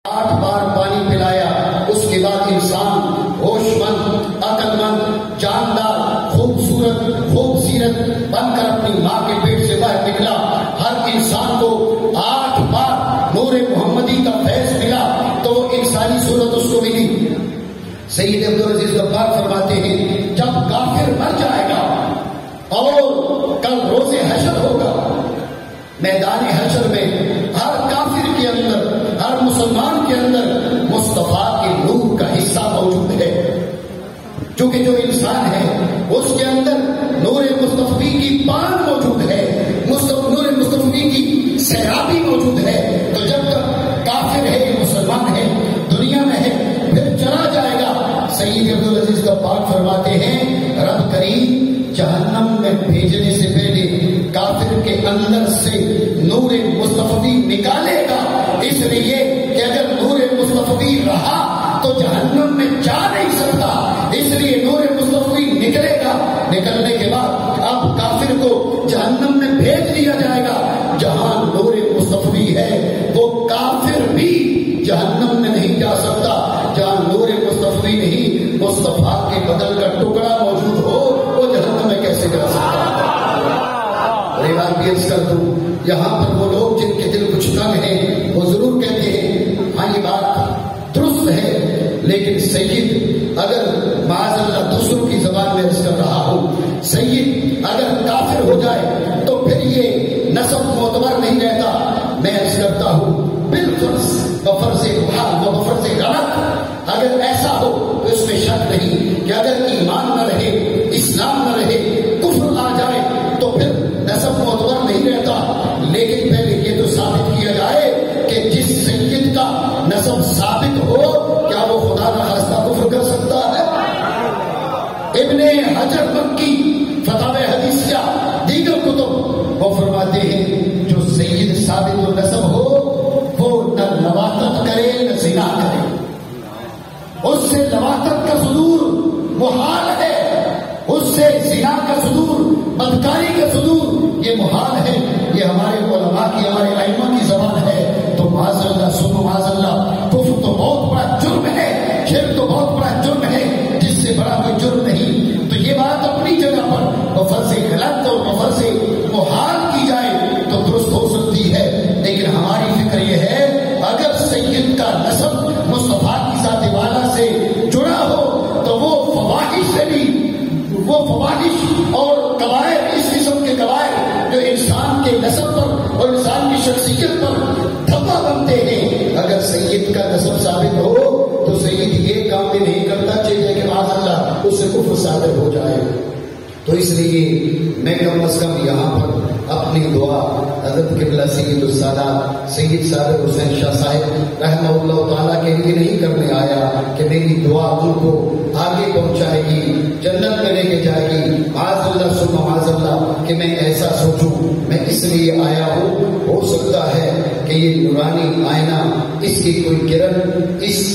8 بار پانی پلایا، اس کے بعد انسان ہوش مند، عقل مند، جاندار، خوبصورت، خوبصیرت بن کر اپنی ماں کے پیٹ سے باہر نکلا۔ ہر انسان کو 8 بار نور محمدی کا فیض ملا تو وہ انسانی صورت اس کو ملی۔ سید عبدالعزیز غفار فرماتے ہیں جب کافر مر جائے گا اور کل روز حشر ہوگا، میدان حشر میں ہر کافر کے اندر، ہر مسلمان کے اندر مصطفیٰ کے نور کا حصہ موجود ہے، چونکہ جو انسان ہے اس کے اندر نور مصطفی کی پان موجود ہے، نور مصطفی کی سیرابی موجود ہے۔ تو جب تک کافر ہے، مسلمان ہے، دنیا میں ہے، پھر چلا جائے گا۔ سید عبدالعزیز غفار فرماتے ہیں رب کریم جہنم میں بھیجنے سے پہلے کافر کے اندر سے نور مصطفی نکالے گا، اس لیے کہ اگر نور مصطفی رہا تو جہنم میں جا نہیں سکتا، اس لیے نور مصطفی نکلے گا۔ نکلنے کے بعد اب کافر کو جہنم میں بھیج دیا جائے گا۔ جہاں نور مصطفی ہے وہ کافر بھی جہنم میں نہیں جا سکتا۔ جہاں نور مصطفی نہیں، مصطفیٰ کے بدل کا ٹکڑا موجود ہو، وہ جہنم میں کیسے جا سکتا؟ بات بھی عرض کر دوں، یہاں پر وہ لوگ جن کے دل کچھ تنگ ہیں وہ ضرور کہتے ہیں ہاں یہ بات درست ہے، لیکن سید اگر معاذ اللہ دوسروں کی زبان میں عرض کر رہا ہوں، سید اگر کافر ہو جائے تو پھر یہ نسب معتبر نہیں رہتا۔ میں عرض کرتا ہوں بالفرض بفرض محال و بفرض غلط اگر ایسا ہو تو اس میں شک نہیں کہ اگر ایمان نہ رہے، اسلام نہ رہے، کفر آ جائے تو پھر نسب معتبر نہیں رہتا۔ لیکن پہلے یہ تو ثابت کیا جائے کہ جس سید کا نسب ثابت ہو کیا وہ خدا نہ خواستہ کفر کر سکتا ہے؟ ابن حجر مکی فتاوی حدیثیہ دیگر کتب وہ فرماتے ہیں جو سید ثابت و نسب ہو وہ نہ لواطت کرے نہ زنا کرے، اس سے لواطت کا صدور محال ہے، اس سے زنا کا صدور، بدکاری کا صدور یہ محال ہے۔ یہ ہمارے علماء کی، ہمارے ائمہ کی زبان ہے۔ تو معاذ اللہ سنو معاذ اللہ، کفر تو بہت بڑا جرم ہے، شرک تو بہت بڑا جرم ہے، جس سے بڑا کوئی جرم نہیں۔ تو یہ بات اپنی جگہ پر بفرض غلط اور بفرض محال کی جائے تو درست ہو سکتی ہے، لیکن ہماری فکر یہ ہے اگر سید کا نسب مصطفیٰ کی ذات والا سے جڑا ہو تو وہ فواحش سے بھی، وہ فواحش اور کبائر، اس قسم کے کبائر جو انسان کے نسب پر اور انسان کی شخصیت پر دھبا بنتے ہیں، اگر سید کا نسب ثابت ہو تو سید یہ کام بھی نہیں کرتا چاہیے کہ معاذ اللہ اس سے کفر صادر ہو جائے۔ تو اس لیے میں کم از کم یہاں پر اپنی دعا حضرت قبلہ سید السادہ سید صادق حسین شاہ صاحب رحمہ اللہ تعالیٰ کے لیے نہیں کرنے آیا کہ میری دعا ان کو آگے پہنچائے گی، جنت میں لے کے جائے گی۔ معاذ اللہ ثم معاذ اللہ کہ میں ایسا سوچوں، میں اس لیے آیا ہوں، ہو سکتا ہے کہ یہ نورانی آئینہ اس کی کوئی کرن اس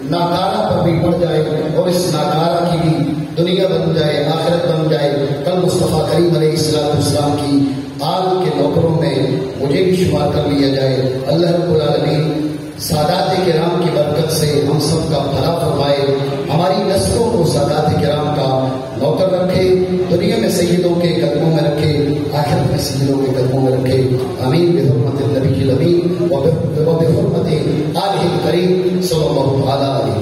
ناکارہ پر بھی پڑ جائے اور اس ناکارہ کی بھی دنیا بن جائے، آخرت بن جائے، کل مصطفیٰ کریم علیہ السلام کی آل کے نوکروں میں مجھے بھی شمار کر لیا جائے۔ اللہ رب العالمین سادات کرام کی برکت سے ہم سب کا بھلا فرمائے، ہماری نسلوں کو سادات کرام کا نوکر رکھے، دنیا میں سیدوں کے قدموں میں رکھے، آخرت میں سیدوں کے قدموں میں رکھے۔ آمین بحرمت النبی الامین و بحرمت آلہ الکریم صلی اللہ علیہ وسلم۔